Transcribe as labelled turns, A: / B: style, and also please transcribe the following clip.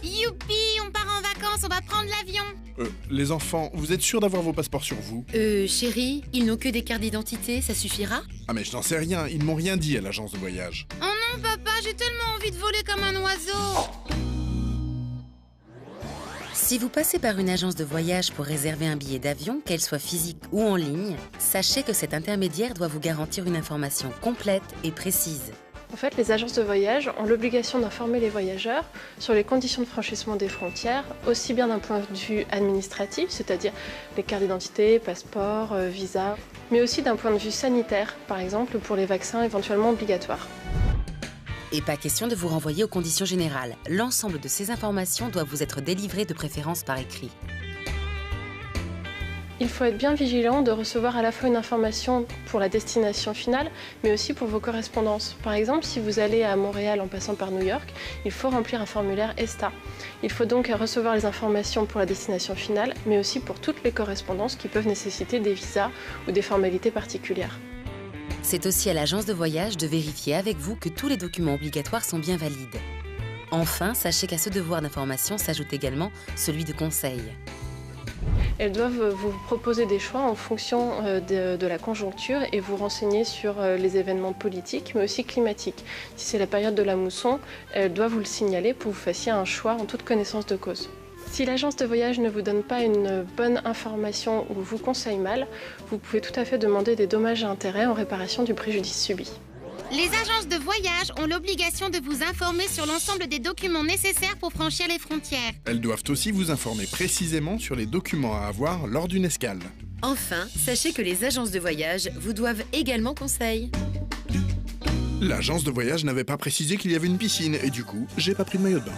A: Youpi, on part en vacances, on va prendre l'avion.
B: Les enfants, vous êtes sûrs d'avoir vos passeports sur vous?
C: Chérie, ils n'ont que des cartes d'identité, ça suffira?
B: Ah mais je n'en sais rien, ils ne m'ont rien dit à l'agence de voyage.
A: Oh non, papa, j'ai tellement envie de voler comme un oiseau.
C: Si vous passez par une agence de voyage pour réserver un billet d'avion, qu'elle soit physique ou en ligne, sachez que cet intermédiaire doit vous garantir une information complète et précise.
D: En fait, les agences de voyage ont l'obligation d'informer les voyageurs sur les conditions de franchissement des frontières, aussi bien d'un point de vue administratif, c'est-à-dire les cartes d'identité, passeports, visas, mais aussi d'un point de vue sanitaire, par exemple pour les vaccins éventuellement obligatoires.
C: Et pas question de vous renvoyer aux conditions générales. L'ensemble de ces informations doit vous être délivré de préférence par écrit.
D: Il faut être bien vigilant de recevoir à la fois une information pour la destination finale, mais aussi pour vos correspondances. Par exemple, si vous allez à Montréal en passant par New York, il faut remplir un formulaire ESTA. Il faut donc recevoir les informations pour la destination finale, mais aussi pour toutes les correspondances qui peuvent nécessiter des visas ou des formalités particulières.
C: C'est aussi à l'agence de voyage de vérifier avec vous que tous les documents obligatoires sont bien valides. Enfin, sachez qu'à ce devoir d'information s'ajoute également celui de conseil.
D: Elles doivent vous proposer des choix en fonction de la conjoncture et vous renseigner sur les événements politiques, mais aussi climatiques. Si c'est la période de la mousson, elles doivent vous le signaler pour que vous fassiez un choix en toute connaissance de cause. Si l'agence de voyage ne vous donne pas une bonne information ou vous conseille mal, vous pouvez tout à fait demander des dommages et intérêts en réparation du préjudice subi.
A: Les agences de voyage ont l'obligation de vous informer sur l'ensemble des documents nécessaires pour franchir les frontières.
B: Elles doivent aussi vous informer précisément sur les documents à avoir lors d'une escale.
C: Enfin, sachez que les agences de voyage vous doivent également conseil.
B: L'agence de voyage n'avait pas précisé qu'il y avait une piscine et du coup, j'ai pas pris de maillot de bain.